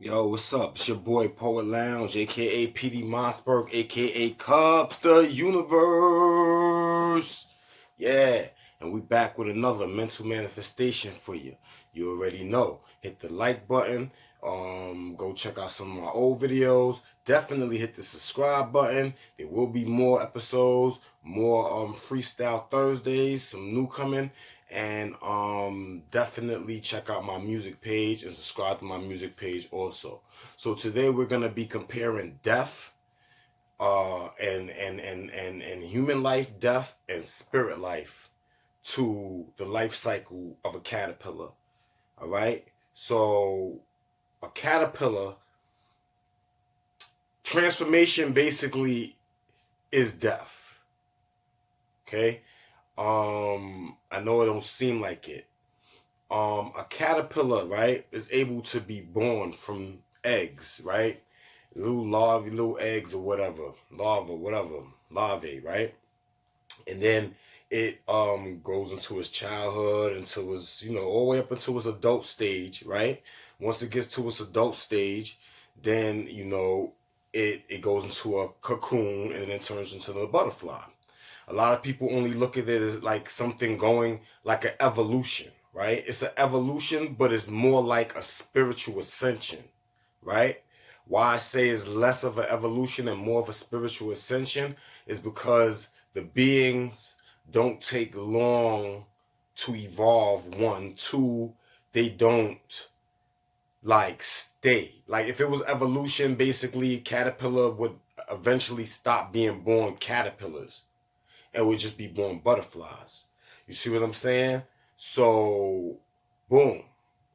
Yo, what's up? It's your boy Poet Lounge, aka Petey Mosberg, aka Kupz the Universe. Yeah, and we back with another mental manifestation for you. You already know. Hit the like button. Go check out some of my old videos. Definitely hit the subscribe button. There will be more episodes, more Freestyle Thursdays, some new coming. And definitely check out my music page and subscribe to my music page also. So today we're gonna be comparing death, and human life, death, and spirit life to the life cycle of a caterpillar. All right. So a caterpillar transformation basically is death. Okay. I know it don't seem like it. A caterpillar, right, is able to be born from eggs, right? Little eggs or whatever, larvae, right? And then it goes into its childhood, into its, all the way up into its adult stage, right? Once it gets to its adult stage, then it goes into a cocoon and then turns into the butterfly. A lot of people only look at it as like something going like an evolution, right? It's an evolution, but it's more like a spiritual ascension, right? Why I say it's less of an evolution and more of a spiritual ascension is because the beings don't take long to evolve. One, two, they don't like stay. Like if it was evolution, basically caterpillar would eventually stop being born caterpillars and would just be born butterflies. You see what I'm saying? So, boom.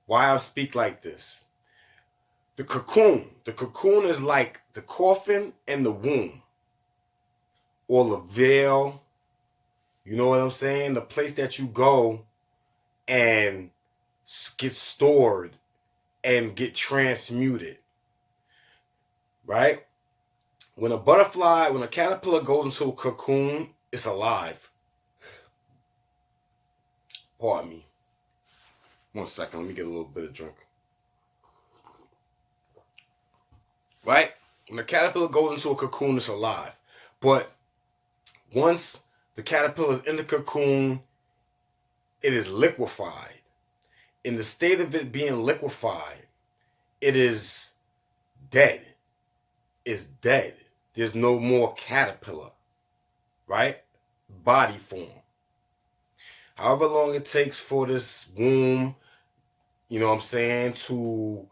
Why I speak like this? The cocoon. The cocoon is like the coffin and the womb. Or the veil. You know what I'm saying? The place that you go and get stored and get transmuted. Right? When a caterpillar goes into a cocoon, it's alive. Pardon me. 1 second, let me get a little bit of drink. Right? When a caterpillar goes into a cocoon, it's alive. But once the caterpillar is in the cocoon, it is liquefied. In the state of it being liquefied, it is dead. It's dead. There's no more caterpillar, right? Body form. However long it takes for this womb, to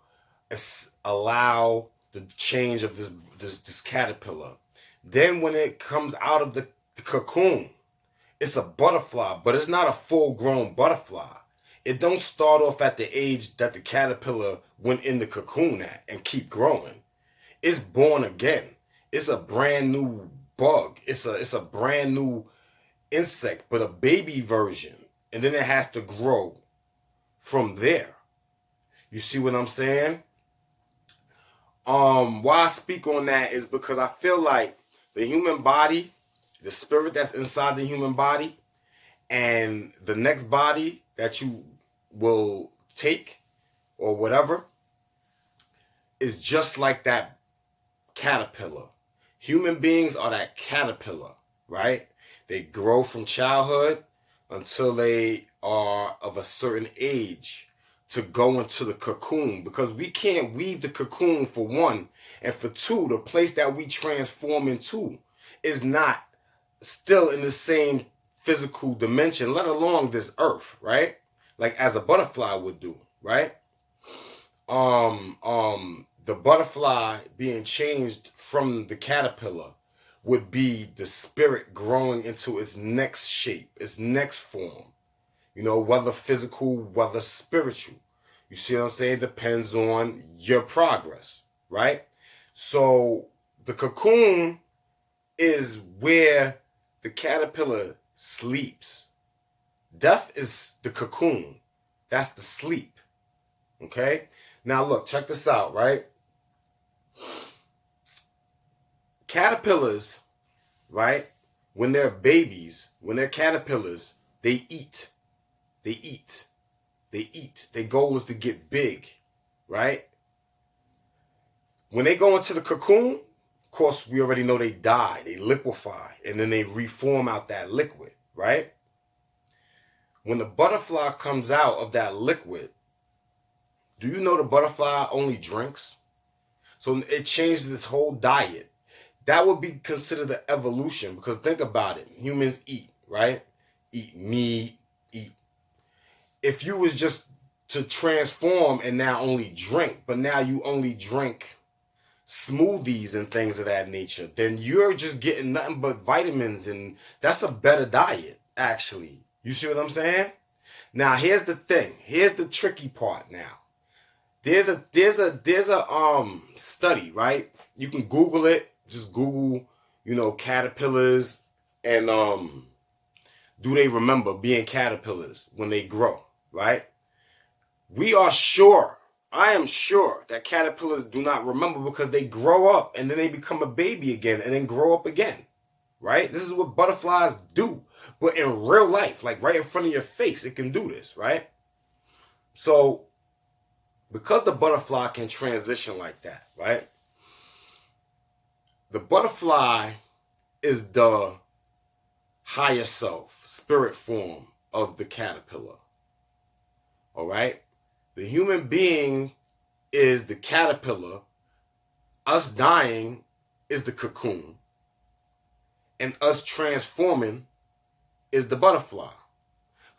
allow the change of this caterpillar. Then when it comes out of the cocoon, it's a butterfly, but it's not a full-grown butterfly. It don't start off at the age that the caterpillar went in the cocoon at and keep growing. It's born again. It's a brand new bug. It's a brand new insect, but a baby version. And then it has to grow from there. You see what I'm saying? Why I speak on that is because I feel like the human body, the spirit that's inside the human body, and the next body that you will take or whatever is just like that caterpillar. Human beings are that caterpillar, right? They grow from childhood until they are of a certain age to go into the cocoon, because we can't weave the cocoon, for one, and for two, the place that we transform into is not still in the same physical dimension, let alone this earth, right? Like as a butterfly would do, right? The butterfly being changed from the caterpillar would be the spirit growing into its next shape, its next form. Whether physical, whether spiritual. You see what I'm saying? Depends on your progress, right? So the cocoon is where the caterpillar sleeps. Death is the cocoon. That's the sleep. Okay? Now look, check this out, right? Caterpillars, right? When they're babies, when they're caterpillars, they eat. They eat. They eat. Their goal is to get big, right? When they go into the cocoon, of course, we already know they die, they liquefy, and then they reform out that liquid, right? When the butterfly comes out of that liquid, do you know the butterfly only drinks? So it changes its whole diet. That would be considered an evolution, because think about it. Humans eat, right? Eat meat, eat. If you was just to transform and now only drink, but now you only drink smoothies and things of that nature, then you're just getting nothing but vitamins, and that's a better diet, actually. You see what I'm saying? Now here's the thing. Here's the tricky part now. There's a study, right? You can Google it. Just Google, caterpillars and do they remember being caterpillars when they grow, right? I am sure that caterpillars do not remember, because they grow up and then they become a baby again and then grow up again, right? This is what butterflies do. But in real life, like right in front of your face, it can do this, right? So, because the butterfly can transition like that, right? The butterfly is the higher self, spirit form of the caterpillar. All right? The human being is the caterpillar. Us dying is the cocoon. And us transforming is the butterfly.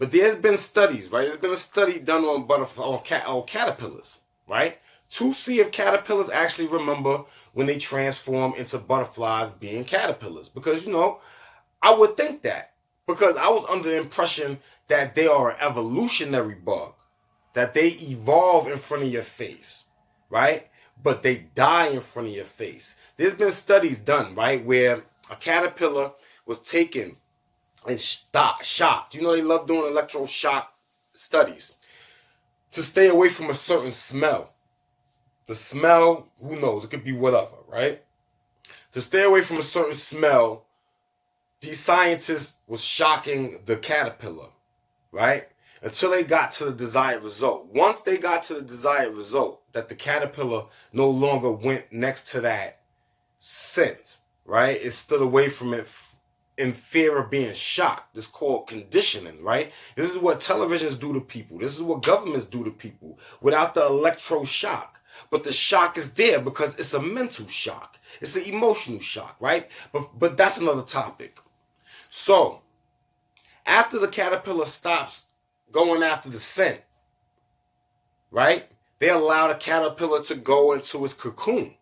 But there's been studies, right? There's been a study done on on caterpillars, right? To see if caterpillars actually remember when they transform into butterflies being caterpillars. Because, I would think that. Because I was under the impression that they are an evolutionary bug. That they evolve in front of your face, right? But they die in front of your face. There's been studies done, right? Where a caterpillar was taken and shocked. They love doing electroshock studies to stay away from a certain smell. The smell, who knows? It could be whatever, right? To stay away from a certain smell, these scientists was shocking the caterpillar, right? Until they got to the desired result. Once they got to the desired result, that the caterpillar no longer went next to that scent, right? It stood away from it in fear of being shocked. This is called conditioning, right? This is what televisions do to people. This is what governments do to people without the electroshock. But the shock is there because it's a mental shock. It's an emotional shock, right? But that's another topic. So, after the caterpillar stops going after the scent, right? They allow the caterpillar to go into its cocoon,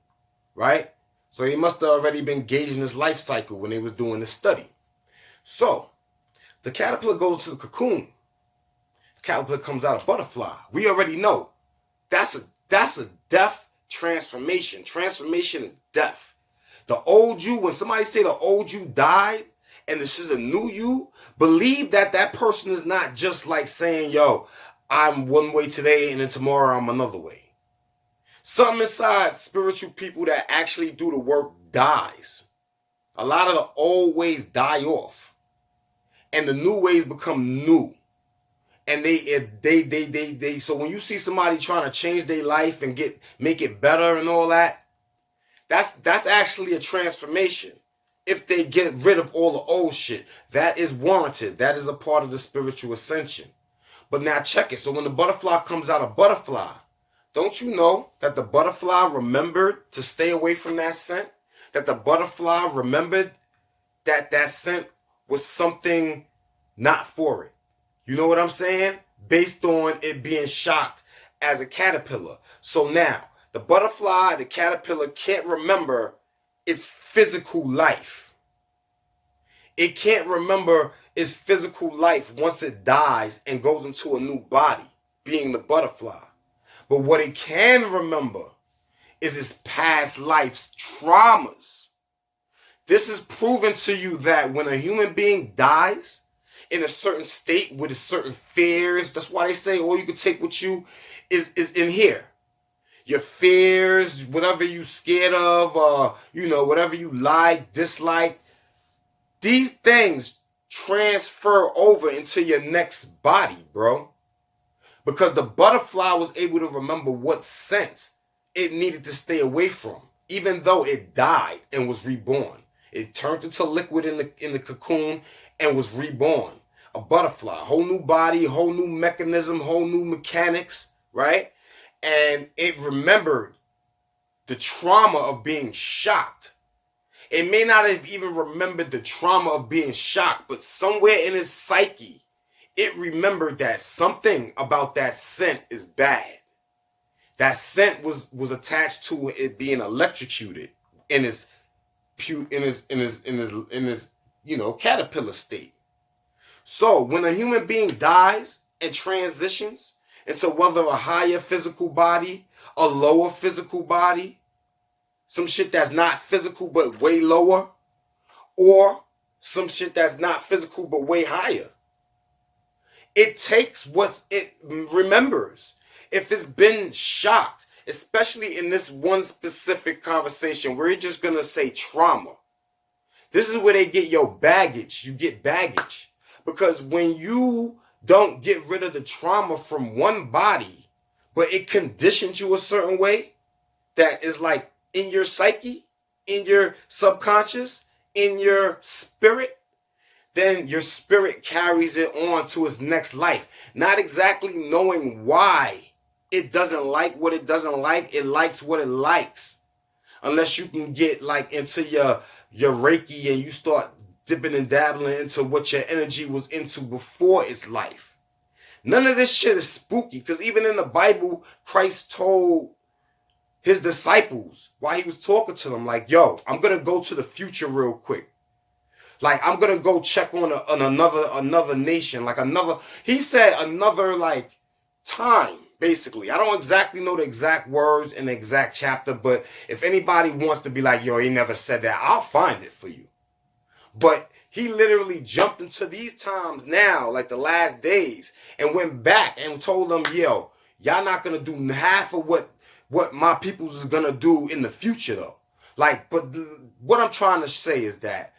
right? So he must have already been gauging his life cycle when they was doing this study. So, the caterpillar goes to the cocoon. The caterpillar comes out a butterfly. We already know that's a death transformation. Transformation is death. The old you, when somebody say the old you died and this is a new you, believe that person is not just like saying, yo, I'm one way today and then tomorrow I'm another way. Something inside spiritual people that actually do the work dies. A lot of the old ways die off. And the new ways become new. And they so when you see somebody trying to change their life and make it better and all that, that's actually a transformation. If they get rid of all the old shit, that is warranted. That is a part of the spiritual ascension. But now check it. So when the butterfly comes out a butterfly, don't you know that the butterfly remembered to stay away from that scent? That the butterfly remembered that scent was something not for it. You know what I'm saying? Based on it being shocked as a caterpillar. So now, the butterfly, the caterpillar can't remember its physical life. It can't remember its physical life once it dies and goes into a new body, being the butterfly. But what it can remember is its past life's traumas. This is proven to you that when a human being dies in a certain state with a certain fears, that's why they say all you can take with you is in here. Your fears, whatever you scared of, whatever you like, dislike, these things transfer over into your next body, bro. Because the butterfly was able to remember what scent it needed to stay away from, even though it died and was reborn. It turned into liquid in the cocoon and was reborn. A butterfly, whole new body, whole new mechanism, whole new mechanics, right? And it remembered the trauma of being shocked. It may not have even remembered the trauma of being shocked, but somewhere in its psyche, it remembered that something about that scent is bad. That scent was attached to it being electrocuted in his caterpillar state. So when a human being dies and transitions into whether a higher physical body, a lower physical body, some shit that's not physical but way lower, or some shit that's not physical but way higher, it takes what it remembers. If it's been shocked, especially in this one specific conversation, we're just going to say trauma. This is where they get your baggage. You get baggage. Because when you don't get rid of the trauma from one body, but it conditions you a certain way that is like in your psyche, in your subconscious, in your spirit, then your spirit carries it on to its next life. Not exactly knowing why it doesn't like what it doesn't like. It likes what it likes. Unless you can get like into your Reiki and you start dipping and dabbling into what your energy was into before its life. None of this shit is spooky, because even in the Bible, Christ told his disciples while he was talking to them, like, yo, I'm going to go to the future real quick. Like, I'm going to go check on another nation, like he said another like time, basically. I don't exactly know the exact words in the exact chapter, but if anybody wants to be like, yo, he never said that, I'll find it for you. But he literally jumped into these times now, like the last days, and went back and told them, yo, y'all not going to do half of what my peoples is going to do in the future, though. Like, but what I'm trying to say is that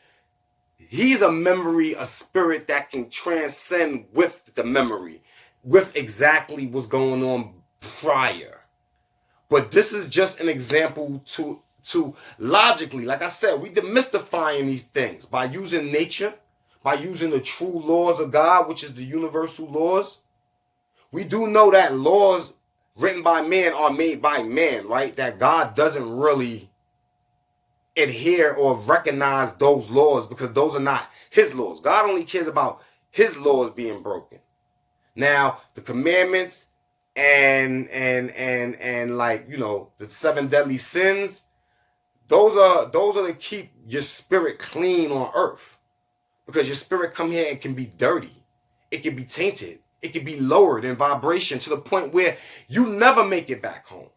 he's a memory, a spirit that can transcend with the memory, with exactly what's going on prior. But this is just an example to logically, like I said, we demystifying these things by using nature, by using the true laws of God, which is the universal laws. We do know that laws written by man are made by man, right? That God doesn't really adhere or recognize those laws because those are not his laws. God only cares about his laws being broken. Now, the commandments and like, you know, the 7 deadly sins, those are to keep your spirit clean on earth. Because your spirit come here and can be dirty. It can be tainted. It can be lowered in vibration to the point where you never make it back home.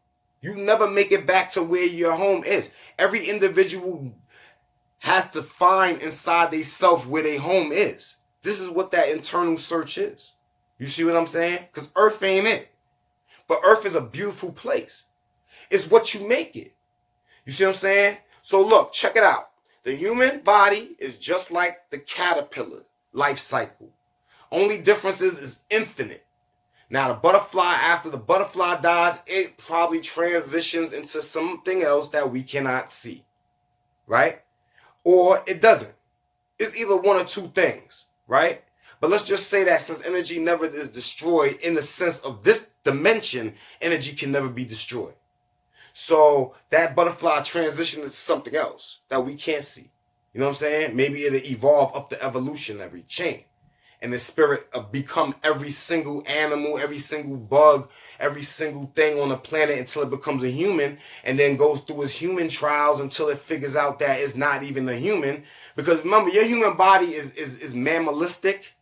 You never make it back to where your home is. Every individual has to find inside themselves where their home is. This is what that internal search is. You see what I'm saying? Because earth ain't it. But earth is a beautiful place. It's what you make it. You see what I'm saying? So look, check it out. The human body is just like the caterpillar life cycle. Only difference is infinite. Now the butterfly, after the butterfly dies, it probably transitions into something else that we cannot see. Right? Or it doesn't. It's either one or two things. Right? But let's just say that since energy never is destroyed, in the sense of this dimension, energy can never be destroyed. So that butterfly transitioned into something else that we can't see. You know what I'm saying? Maybe it'll evolve up the evolutionary chain. And the spirit of become every single animal, every single bug, every single thing on the planet until it becomes a human, and then goes through its human trials until it figures out that it's not even a human. Because remember, your human body is mammalistic,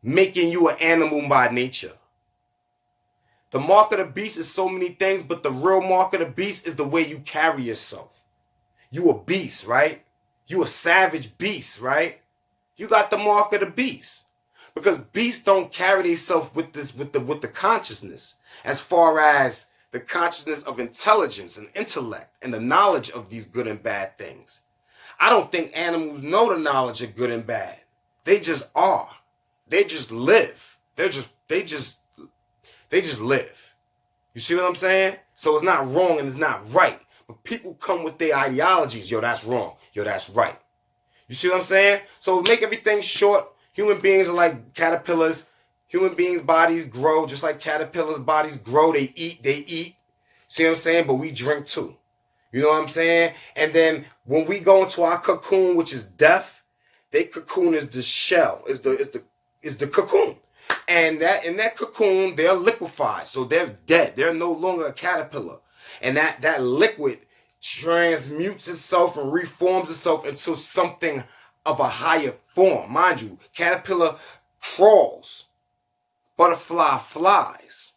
making you an animal by nature. The mark of the beast is so many things, but the real mark of the beast is the way you carry yourself. You a beast, right? You a savage beast, right? You got the mark of the beast. Because beasts don't carry themselves with the consciousness, as far as the consciousness of intelligence and intellect and the knowledge of these good and bad things. I don't think animals know the knowledge of good and bad. They just are. They just live. They just live. You see what I'm saying? So it's not wrong and it's not right. But people come with their ideologies. Yo, that's wrong. Yo, that's right. You see what I'm saying? So make everything short. Human beings are like caterpillars. Human beings' bodies grow just like caterpillars' bodies grow. They eat. See what I'm saying? But we drink too. You know what I'm saying? And then when we go into our cocoon, which is death, their cocoon is the shell, is the cocoon. And that in that cocoon, they're liquefied. So they're dead. They're no longer a caterpillar. And that liquid transmutes itself and reforms itself into something of a higher form. Mind you, caterpillar crawls. Butterfly flies.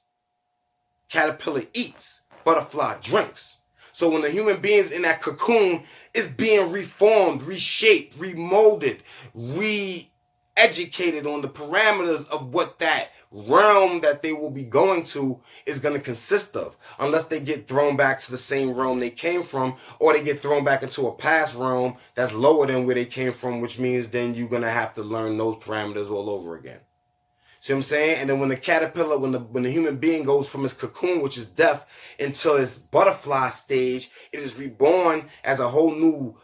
Caterpillar eats. Butterfly drinks. So when the human beings in that cocoon is being reformed, reshaped, remolded, re-educated on the parameters of what that realm that they will be going to is going to consist of, unless they get thrown back to the same realm they came from, or they get thrown back into a past realm that's lower than where they came from, which means then you're going to have to learn those parameters all over again. See what I'm saying? And then when the caterpillar, when the human being goes from its cocoon, which is death, into its butterfly stage, it is reborn as a whole new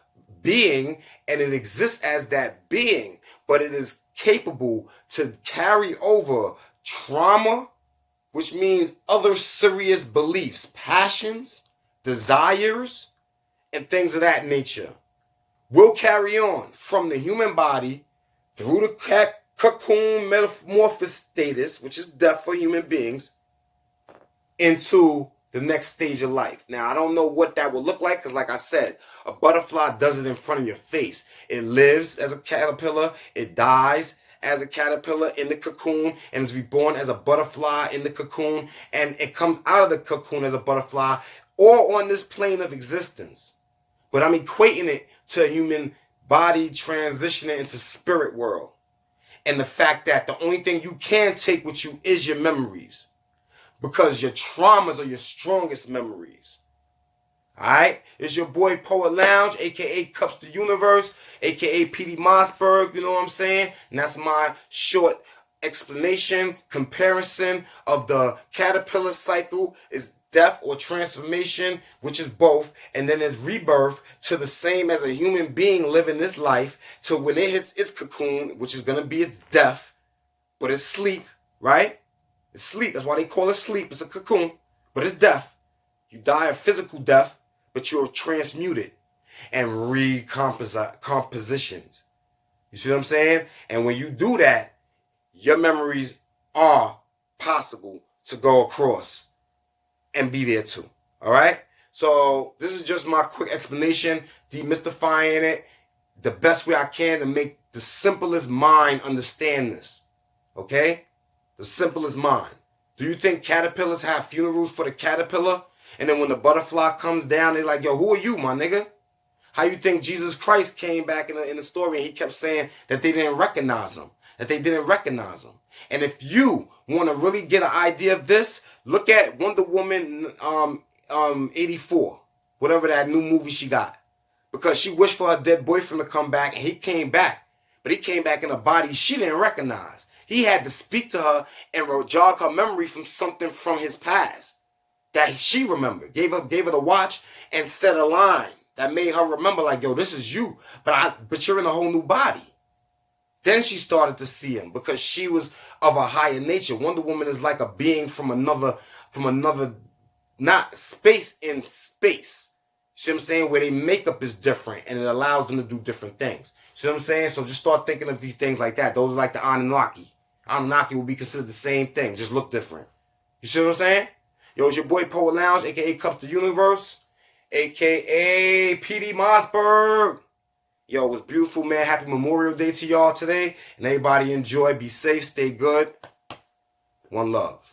being, and it exists as that being, but it is capable to carry over trauma, which means other serious beliefs, passions, desires, and things of that nature. Will carry on from the human body through the cocoon metamorphosis status, which is death for human beings, into the next stage of life. Now, I don't know what that will look like, because like I said, a butterfly does it in front of your face. It lives as a caterpillar, it dies as a caterpillar in the cocoon, and is reborn as a butterfly in the cocoon, and it comes out of the cocoon as a butterfly, or on this plane of existence. But I'm equating it to a human body transitioning into spirit world. And the fact that the only thing you can take with you is your memories. Because your traumas are your strongest memories. Alright? It's your boy Poet Lounge, aka Kupz the Universe, aka Petey Mosberg, you know what I'm saying? And that's my short explanation, comparison of the caterpillar cycle is death or transformation, which is both, and then there's rebirth to the same as a human being living this life, to when it hits its cocoon, which is going to be its death, but it's sleep, right? It's sleep. That's why they call it sleep. It's a cocoon, but it's death. You die a physical death, but you're transmuted and recompositioned. You see what I'm saying? And when you do that, your memories are possible to go across and be there too. All right? So this is just my quick explanation, demystifying it the best way I can to make the simplest mind understand this. Okay? The simplest mind. Do you think caterpillars have funerals for the caterpillar? And then when the butterfly comes down, they're like, yo, who are you, my nigga? How you think Jesus Christ came back in the story and he kept saying that they didn't recognize him? That they didn't recognize him. And if you want to really get an idea of this, look at Wonder Woman 84. Whatever that new movie she got. Because she wished for her dead boyfriend to come back, and he came back. But he came back in a body she didn't recognize. He had to speak to her and jog her memory from something from his past that she remembered. Gave her the watch and said a line that made her remember, like, yo, this is you, but you're in a whole new body. Then she started to see him because she was of a higher nature. Wonder Woman is like a being from another, not space in space. See what I'm saying? Where their makeup is different and it allows them to do different things. See what I'm saying? So just start thinking of these things like that. Those are like the Anunnaki. Anunnaki will be considered the same thing, just look different. You see what I'm saying? Yo, it's your boy Poet Lounge, aka Kupz the Universe, aka Petey Mosberg. Yo, it was beautiful, man. Happy Memorial Day to y'all today. And everybody enjoy. Be safe. Stay good. One love.